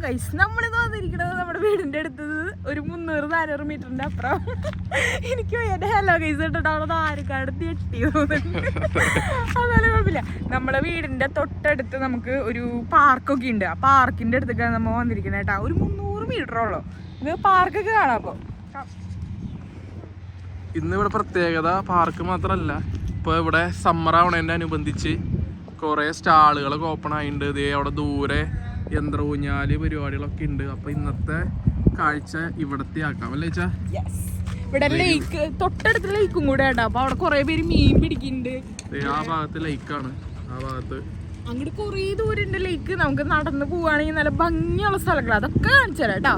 Guys, നമ്മൾ തോന്നിയിരിക്കണത് നമ്മുടെ വീടിന്റെ അടുത്ത് ഒരു 300-400 മീറ്ററിന്റെ അപ്പുറം. എനിക്ക് എന്റെ ഹലോ ഗൈസ് ഇട്ടിട്ട് അവിടെ ആർക്കാട് ഞെട്ടി തോന്നുന്നുണ്ട്. അതായത് കുഴപ്പമില്ല. നമ്മളെ വീടിന്റെ തൊട്ടടുത്ത് നമുക്ക് ഒരു പാർക്കൊക്കെ ഉണ്ട്. ആ പാർക്കിന്റെ അടുത്തൊക്കെയാണ് നമ്മൾ വന്നിരിക്കുന്നത് കേട്ടാ. ഒരു 300 മീറ്റർ ഉള്ളു. ഇത് പാർക്കൊക്കെ കാണാം. അപ്പൊ ഇന്ന് ഇവിടെ പ്രത്യേകത പാർക്ക് മാത്രമല്ല, ഇപ്പോൾ ഇവിടെ സമ്മർ ആവണേൻ്റെ അനുബന്ധിച്ച് കുറേ സ്റ്റാളുകളൊക്കെ ഓപ്പൺ ആയിട്ടുണ്ട്. ഇതേ അവിടെ ദൂരെ യന്ത്രഊഞ്ഞാല് പരിപാടികളൊക്കെ ഉണ്ട്. അപ്പോൾ ഇന്നത്തെ കാഴ്ച ഇവിടത്തെ ആക്കാം അല്ലേ വെച്ചാ. ഇവിടെ ലേക്ക്, തൊട്ടടുത്ത് ലേക്കും കൂടെ ആട്ടോ. അപ്പൊ അവിടെ കുറെ പേര് മീൻ പിടിക്കുന്നുണ്ട്. ആ ഭാഗത്ത് ലേക്കാണ്. ആ ഭാഗത്ത് അങ്ങോട്ട് കുറേ ദൂരം ഉണ്ട് ലേക്ക്. നമുക്ക് നടന്ന് പോവുകയാണെങ്കിൽ നല്ല ഭംഗിയുള്ള സ്ഥലങ്ങൾ അതൊക്കെ കാണിച്ചു തരാം കേട്ടോ.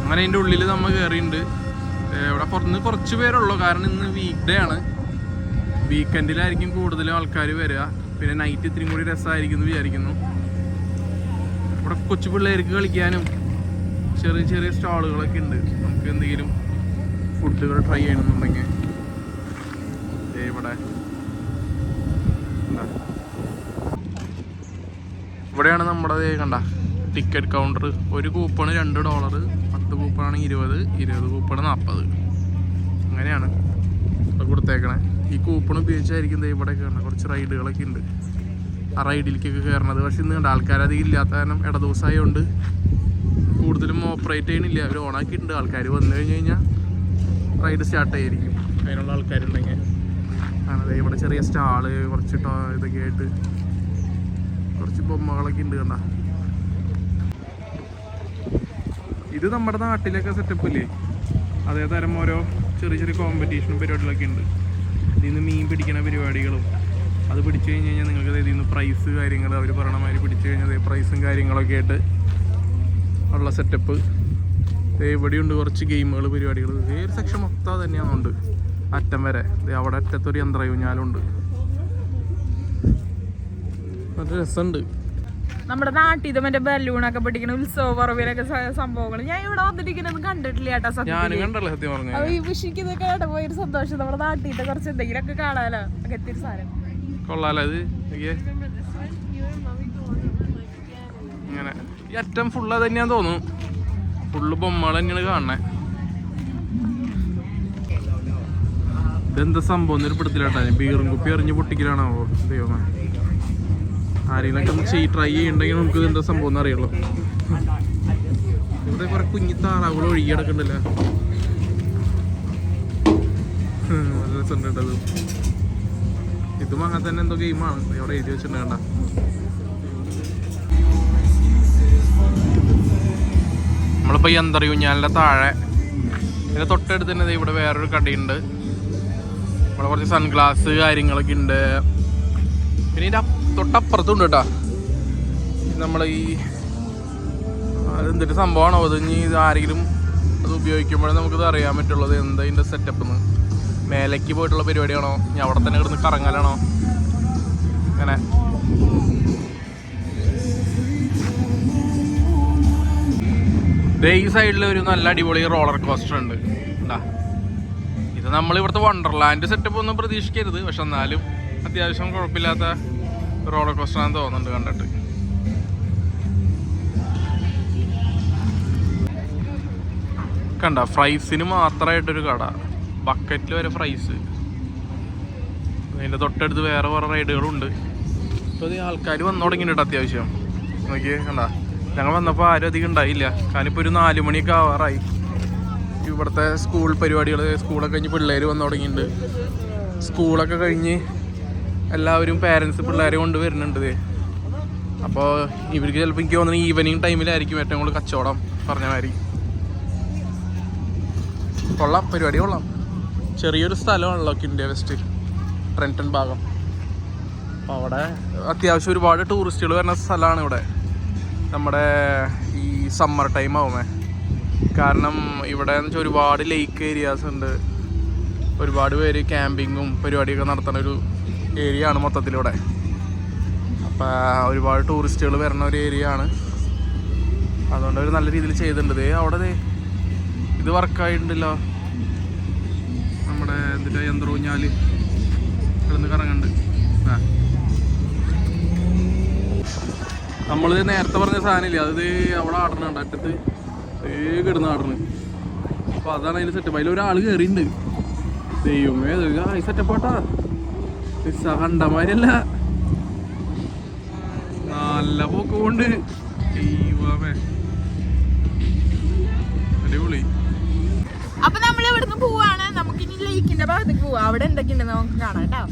അങ്ങനെ അതിൻ്റെ ഉള്ളിൽ നമ്മൾ കയറിയിട്ടുണ്ട്. ഇവിടെ കുറച്ച് പേരുള്ളൂ, കാരണം ഇന്ന് വീക്ക് ഡേ ആണ്. വീക്കെൻഡിലായിരിക്കും കൂടുതലും ആൾക്കാർ വരിക. പിന്നെ നൈറ്റ് ഇത്തിരി കൂടി രസമായിരിക്കും എന്ന് വിചാരിക്കുന്നു. ഇവിടെ കൊച്ചു പിള്ളേർക്ക് കളിക്കാനും ചെറിയ ചെറിയ സ്റ്റാളുകളൊക്കെ ഉണ്ട്. നമുക്ക് എന്തെങ്കിലും ഫുഡുകൾ ട്രൈ ചെയ്യണമെന്നുണ്ടെങ്കിൽ ഇവിടെയാണ് നമ്മുടെ കണ്ട ടിക്കറ്റ് കൗണ്ടർ. ഒരു കൂപ്പണ് $2, 10 കൂപ്പണാണ് 20 കൂപ്പണ് 40. അങ്ങനെയാണ് ഇവിടെ കൊടുത്തേക്കണേ. ഈ കൂപ്പൺ ഉപയോഗിച്ചായിരിക്കും ഇവിടെ കയറണം. കുറച്ച് റൈഡുകളൊക്കെ ഉണ്ട്. ആ റൈഡിലേക്കൊക്കെ കയറണത്. പക്ഷെ ഇന്ന് കണ്ട ആൾക്കാരധികം ഇല്ലാത്ത കാരണം ഇടദിവസമായതുകൊണ്ട് കൂടുതലും ഓപ്പറേറ്റ് ചെയ്യണില്ല. അവർ ഓണാക്കിയിട്ടുണ്ട്. ആൾക്കാർ വന്നു കഴിഞ്ഞ് കഴിഞ്ഞാൽ റൈഡ് സ്റ്റാർട്ട് ആയിരിക്കും. അതിനുള്ള ആൾക്കാരുണ്ടെങ്കിൽ അതെ. ഇവിടെ ചെറിയ സ്റ്റാള്, കുറച്ച് ഇതൊക്കെ ആയിട്ട് കുറച്ച് ബൊമ്മകളൊക്കെ ഉണ്ട്. കണ്ട ഇത് നമ്മുടെ നാട്ടിലൊക്കെ സെറ്റപ്പ് ഇല്ലേ, അതേ തരം ഓരോ ചെറിയ ചെറിയ കോമ്പറ്റീഷനും പരിപാടികളൊക്കെ ഉണ്ട്. ഇതിൽ നിന്ന് മീൻ പിടിക്കുന്ന പരിപാടികളും അത് പിടിച്ചു കഴിഞ്ഞ് കഴിഞ്ഞാൽ നിങ്ങൾക്ക് ഇതിൽ നിന്ന് പ്രൈസ് കാര്യങ്ങൾ അവർ പറയണ മാതിരി പിടിച്ചു കഴിഞ്ഞാൽ പ്രൈസും കാര്യങ്ങളൊക്കെ ആയിട്ട് ഉള്ള സെറ്റപ്പ്. ഇവിടെയുണ്ട് കുറച്ച് ഗെയിമുകൾ പരിപാടികൾ. ഒരു സെക്ഷൻ മൊത്തം തന്നെയാണുണ്ട് അറ്റം വരെ. അവിടെ അറ്റത്തൊരു യന്ത്രയൂഞ്ഞാലുണ്ട്. നല്ല രസമുണ്ട്. നമ്മുടെ നാട്ടിൽ മറ്റേ ബലൂണൊക്കെ പിടിക്കുന്ന ഉത്സവ പറമ്പിലൊക്കെ സംഭവങ്ങൾ ഞാൻ ഇവിടെ വന്നിരിക്കുന്നത് കണ്ടിട്ടില്ല കേട്ടോ. സത്യം ഈ വിഷിക്കുന്നൊക്കെ കേട്ട പോയൊരു സന്തോഷം. നമ്മുടെ നാട്ടിൽ കുറച്ച് എന്തെങ്കിലുമൊക്കെ കാണാലോ. അങ്ങനത്തെ ഒരു സാധനം കൊള്ളാലോ. ഇത് ഇങ്ങനെ ഈ അറ്റം ഫുള്ള് തന്നെയാന്ന് തോന്നുന്നു. ഫുള്ള് ബൊമ്മകൾ തന്നെയാണ് കാണണേ. ഇതെന്താ സംഭവം എന്നൊരു പിടുത്തിലാട്ടാ. ബീറും കുപ്പി എറിഞ്ഞ് പൊട്ടിക്കലാണോ ദൈവമേ. ആരെങ്കിലൊക്കെ ഒന്ന് ട്രൈ ചെയ്യണ്ടെങ്കിൽ നമുക്ക് ഇതെന്താ സംഭവം എന്ന് അറിയുള്ളൂ. ഇവിടെ കുറെ കുഞ്ഞി താറാവുകൾ ഒഴുകി കിടക്കണ്ടല്ലോ. നല്ല രസമുണ്ടത്. ഇതും അങ്ങനെ തന്നെ എന്തോ ഗെയിമാണ് ഇവിടെ എഴുതി വെച്ചിട്ടുണ്ട്. കണ്ട നമ്മളിപ്പോൾ ഈ യന്ത്രയൂഞ്ഞാലിൻ്റെ താഴെ ഇതിൻ്റെ തൊട്ടടുത്ത് തന്നെ ഇവിടെ വേറൊരു കടയുണ്ട്. ഇവിടെ കുറച്ച് സൺഗ്ലാസ് കാര്യങ്ങളൊക്കെ ഉണ്ട്. പിന്നെ ഇതിൻ്റെ തൊട്ടപ്പുറത്തുണ്ട് കേട്ടോ നമ്മൾ ഈ അതെന്തൊരു സംഭവമാണോ അത്. ഇനി ഇത് ആരെങ്കിലും അത് ഉപയോഗിക്കുമ്പോഴേ നമുക്കിത് അറിയാൻ പറ്റുള്ളത് എന്താ ഇതിൻ്റെ സെറ്റപ്പ് എന്ന്. മേലേക്ക് പോയിട്ടുള്ള പരിപാടിയാണോ, ഇനി അവിടെ തന്നെ കിടന്ന് കറങ്ങലാണോ അങ്ങനെ. ഈ സൈഡിൽ ഒരു നല്ല അടിപൊളി റോളർ കോസ്റ്റർ ഉണ്ട്. ഇത് നമ്മൾ ഇവിടുത്തെ വണ്ടർലാൻഡ് സെറ്റപ്പ് ഒന്നും പ്രതീക്ഷിക്കരുത്. പക്ഷെ എന്നാലും അത്യാവശ്യം കുഴപ്പമില്ലാത്ത റോളർ കോസ്റ്ററാണെന്ന് തോന്നുന്നുണ്ട് കണ്ടിട്ട്. കണ്ട ഫ്രൈസിന് മാത്രമായിട്ടൊരു കട. ബക്കറ്റിൽ വരെ ഫ്രൈസ്. അതിൻ്റെ തൊട്ടടുത്ത് വേറെ വേറെ റൈഡുകളുണ്ട്. ഇപ്പോൾ ഇത് ആൾക്കാർ വന്നു തുടങ്ങിയിട്ടുണ്ട് അത്യാവശ്യം. നോക്കിയേ കണ്ട. ഞങ്ങൾ വന്നപ്പോൾ ആരും അധികം ഉണ്ടായില്ല. കാരണം ഇപ്പോൾ ഒരു 4 മണിയൊക്കെ ആവാറായി. ഇവിടുത്തെ സ്കൂൾ പരിപാടികൾ, സ്കൂളൊക്കെ കഴിഞ്ഞ് പിള്ളേർ വന്നു തുടങ്ങിയിട്ടുണ്ട്. സ്കൂളൊക്കെ കഴിഞ്ഞ് എല്ലാവരും പേരൻസ് പിള്ളേരെ കൊണ്ട് വരുന്നുണ്ട്. അപ്പോൾ ഇവർക്ക് ചിലപ്പോൾ എനിക്ക് തോന്നുന്നു ഈവനിങ് ടൈമിലായിരിക്കും ഏറ്റവും കൂടുതൽ കച്ചവടം പറഞ്ഞ മാതിരി. കൊള്ളാം, പരിപാടി കൊള്ളാം. ചെറിയൊരു സ്ഥലമാണല്ലോ കിൻഡേ വെസ്റ്റ് ട്രെൻറ്റൺ ഭാഗം. അപ്പോൾ അവിടെ അത്യാവശ്യം ഒരുപാട് ടൂറിസ്റ്റുകൾ വരുന്ന സ്ഥലമാണ് ഇവിടെ. നമ്മുടെ ഈ സമ്മർ ടൈം ആവുമേ. കാരണം ഇവിടെ എന്ന് വെച്ചാൽ ഒരുപാട് ലേക്ക് ഏരിയാസ് ഉണ്ട്. ഒരുപാട് പേര് ക്യാമ്പിങ്ങും പരിപാടിയൊക്കെ നടത്തുന്ന ഒരു ഏരിയ ആണ് മൊത്തത്തിലൂടെ. അപ്പോൾ ഒരുപാട് ടൂറിസ്റ്റുകൾ വരുന്ന ഒരു ഏരിയ ആണ്. അതുകൊണ്ട് അവർ നല്ല രീതിയിൽ ചെയ്തിട്ടുണ്ട്. അവിടെ ഇത് വർക്കായിട്ടുണ്ടല്ലോ. നമ്മുടെ എന്തിൻ്റെ യന്ത്രൂഞ്ഞാൽ കിടന്ന് കറങ്ങുന്നുണ്ട്. നമ്മള് നേരത്തെ പറഞ്ഞ സാധനമില്ല, അത് അവിടെ ആടണുണ്ട് അറ്റത്ത് കിടന്ന് ആടണ്. അപ്പൊ അതാണ് അതിന്റെ സെറ്റപ്പ്. അതിലൊരാള് കയറിയിട്ടുണ്ട്. ദൈവമേ സെറ്റപ്പാട്ടാ, കണ്ടമാരല്ല, നല്ല പോക്കുകൊണ്ട്. ദൈവമേ അടിപൊളി. അപ്പൊ നമ്മൾ ഇവിടുന്ന് പോവാണ്. നമുക്ക് ഇനി ലേക്കിന്റെ ഭാഗത്തേക്ക് പോവാം. അവിടെ എന്തൊക്കെയുണ്ടെന്ന് നമുക്ക് കാണാം കേട്ടോ.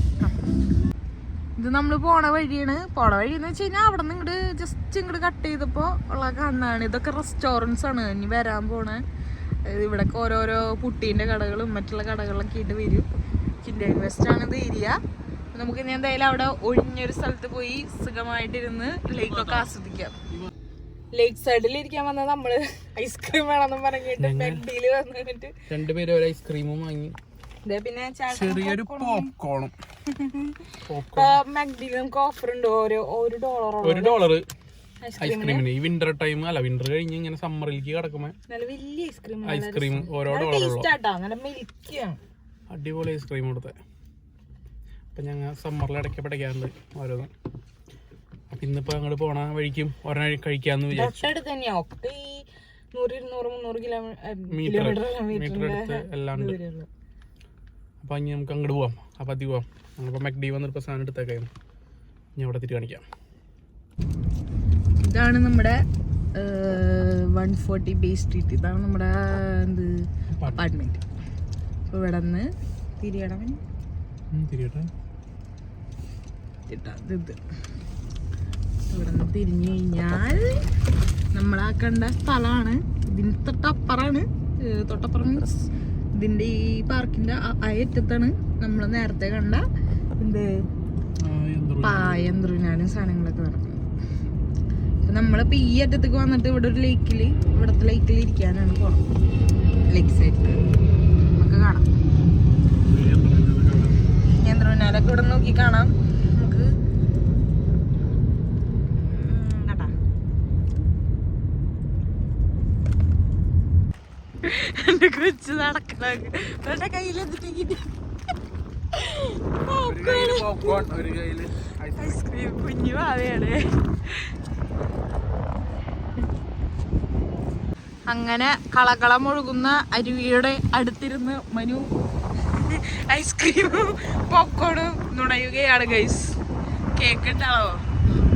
ഇത് നമ്മൾ പോണ വഴിയാണ്. പോണ വഴി എന്ന് വെച്ച് കഴിഞ്ഞാൽ അവിടെ നിന്ന് ഇങ്ങോട്ട് ജസ്റ്റ് ഇങ്ങോട്ട് കട്ട് ചെയ്തപ്പോ ഉള്ള കണ്ണാണ്. ഇതൊക്കെ റെസ്റ്റോറൻറ്റ്സ് ആണ് ഇനി വരാൻ പോണ. ഇവിടൊക്കെ ഓരോരോ പുട്ടീന്റെ കടകളും മറ്റുള്ള കടകളിലൊക്കെ ആയിട്ട് വരും. കിൻഡർ വെസ്റ്റ് ആണ് ഇത് ഏരിയ. നമുക്ക് ഇനി എന്തായാലും അവിടെ ഒഴിഞ്ഞൊരു സ്ഥലത്ത് പോയി സുഖമായിട്ടിരുന്ന് ലേക്കൊക്കെ ആസ്വദിക്കാം. ലേക്ക് സൈഡിൽ ഇരിക്കാൻ വന്ന നമ്മള് ഐസ്ക്രീം വേണമെന്നും പറഞ്ഞിട്ട് മെഗ്ഡിയില് വന്നിട്ട് രണ്ടുപേരും ഒരു ഐസ്ക്രീമും വാങ്ങി. പിന്നെ ചെറിയൊരു പോപ്കോണും. മെഗ്ഡിയിൽ നമുക്ക് ഓഫർ ഉണ്ട് $1 ഐസ്ക്രീമിന്. ഈ വിന്റർ ടൈം അല്ല, വിന്റർ കഴിഞ്ഞ് ഇങ്ങനെ സമ്മറിലേക്ക് കിടക്കുമ്പോ വലിയ ഐസ്ക്രീം ഓരോ മിൽക്കിയാണ്. അടിപൊളി ഐസ്ക്രീം കൊടുത്തത്. അപ്പൊ ഞങ്ങൾ സമ്മറിൽ ഇടയ്ക്ക് പിടയ്ക്കാറുണ്ട് ഓരോന്നും. അപ്പൊ ഇന്നിപ്പോ അങ്ങോട്ട് പോണ വഴിക്കും ഒരെണ്ണം കഴിക്കാന്ന് വിചാരിച്ചു. മീറ്റർ എടുത്ത് എല്ലാം ഉണ്ട്. അപ്പൊ ഇനി നമുക്ക് അങ്ങോട്ട് പോവാം. അപ്പൊ അതി പോവാം. ഞങ്ങളിപ്പോ മെക്ഡി വന്നിപ്പോ സാധനം എടുത്തേക്കായിരുന്നു. ഇനി അവിടെ തിരി കാണിക്കാം. ഇതാണ് നമ്മുടെ 140 ബേ സ്ട്രീറ്റ്. ഇതാണ് നമ്മുടെ എന്ത് അപ്പാർട്ട്മെന്റ്. അപ്പൊ ഇവിടെ നിന്ന് തിരിയണം. തിരിയട്ടെ. ഇവിടെ നിന്ന് തിരിഞ്ഞു കഴിഞ്ഞാൽ നമ്മളാ കണ്ട സ്ഥലമാണ്. ഇതിന് തൊട്ടപ്പുറമാണ്. തൊട്ടപ്പുറം മീൻസ് ഇതിന്റെ ഈ പാർക്കിന്റെ അയറ്റത്താണ് നമ്മൾ നേരത്തെ കണ്ട എന്ത് പായന്ത്രുനാലും സാധനങ്ങളൊക്കെ നടക്കുന്നത്. അപ്പൊ നമ്മളിപ്പോ ഈ അറ്റത്തേക്ക് വന്നിട്ട് ഇവിടെ ഒരു ഇവിടത്തെ ലേക്കിൽ ഇരിക്കാനാണ് പോണം. ലേക്ക് സൈഡിൽ നമുക്ക് കാണാം. യന്ത്രനാലൊക്കെ ഇവിടെ നോക്കി കാണാം നമുക്ക്. എന്റെ കൊച്ചു നടക്കണ കയ്യിലെത്തിട്ട് ഐസ്ക്രീം കുഞ്ഞു ഭാവയാണ്. അങ്ങനെ കളകളം ഒഴുകുന്ന അരുവിയുടെ അടുത്തിരുന്ന് മനു ഐസ്ക്രീമും പോപ്കോണും നുണയുകയാണ് ഗൈസ്. കേക്ക് ഉണ്ടാവോ?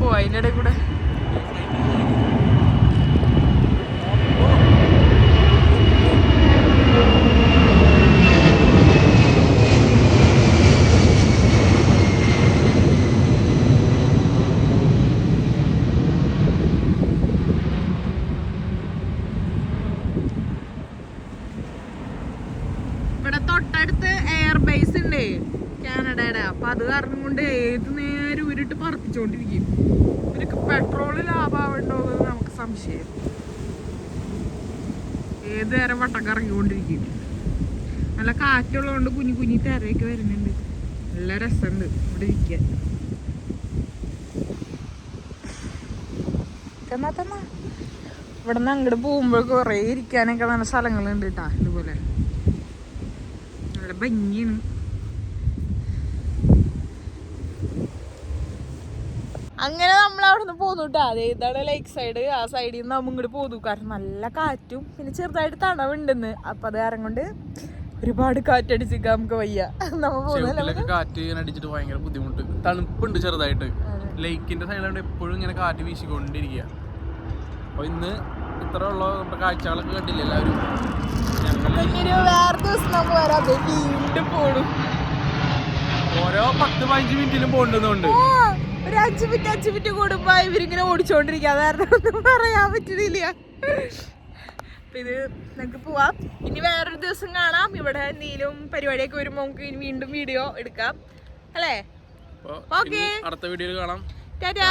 ഓ അതിൻ്റെ ഇടയിൽ കൂടെ തൊട്ടടുത്ത് എയർ ബേസ് ഉണ്ട് കാനഡയുടെ. അപ്പൊ അത് കാരണം കൊണ്ട് ഏത് നേരം ഇവരിട്ട് പറപ്പിച്ചോണ്ടിരിക്കും. ഇവർക്ക് പെട്രോള് ലാഭമാവണ്ടോ എന്ന് നമുക്ക് സംശയം. ഏത് നേരം വട്ടം കറങ്ങിക്കൊണ്ടിരിക്കും. നല്ല കാറ്റുള്ളതുകൊണ്ട് കുഞ്ഞു കുഞ്ഞി തിരയൊക്കെ വരുന്നുണ്ട്. നല്ല രസമുണ്ട് ഇവിടെ ഇരിക്കാൻ. ഇവിടെ നിന്ന് അങ്ങോട്ട് പോകുമ്പോൾ കുറേ ഇരിക്കാനൊക്കെ നല്ല സ്ഥലങ്ങളുണ്ട് കേട്ടാ. ഇതുപോലെ നല്ല ഭംഗിയാണ്. അങ്ങനെ നമ്മൾ അവിടെ നിന്ന് പോന്നു കേട്ടോ. അതേ ഇതാണ് ലേക്ക് സൈഡ്. ആ സൈഡിൽ നിന്ന് നമ്മൾ ഇങ്ങോട്ട് പോന്നു. കാരണം നല്ല കാറ്റും പിന്നെ ചെറുതായിട്ട് തണവുണ്ടെന്ന്. അപ്പൊ അത് കാരണം കൊണ്ട് ഒരുപാട് കാറ്റടിച്ചിട്ട് നമുക്ക് വയ്യ. കാറ്റ് അടിച്ചിട്ട് ഭയങ്കര ബുദ്ധിമുട്ട്. തണുപ്പുണ്ട് ചെറുതായിട്ട്. ലേക്കിന്റെ സൈഡിലാണ്ട് എപ്പോഴും ഇങ്ങനെ കാറ്റ് വീശിക്കൊണ്ടിരിക്കുക. അപ്പൊ ഇന്ന് ഇത്ര ഉള്ള നമ്മുടെ കാഴ്ചകളൊക്കെ കണ്ടില്ല എല്ലാവരും. വേറെ ദിവസം നമ്മൾ വരാം. വീണ്ടും പോടും. ഓരോ 10-15 മിനിറ്റിലും പോണ്ടുന്നുണ്ട്. ഒരു 5 മിനിറ്റ് കൂടുമ്പോ ഇവരിങ്ങനെ ഓടിച്ചോണ്ടിരിക്കുക. അതാരണം ഒന്നും പറയാൻ പറ്റുന്നില്ല. ഇത് നമുക്ക് പോവാം. ഇനി വേറൊരു ദിവസം കാണാം. ഇവിടെ എന്തെങ്കിലും പരിപാടിയൊക്കെ വരുമ്പോ നമുക്ക് ഇനി വീണ്ടും വീഡിയോ എടുക്കാം അല്ലേ? ഓക്കെ, അടുത്ത വീഡിയോയിൽ കാണാം. ടാറ്റാ.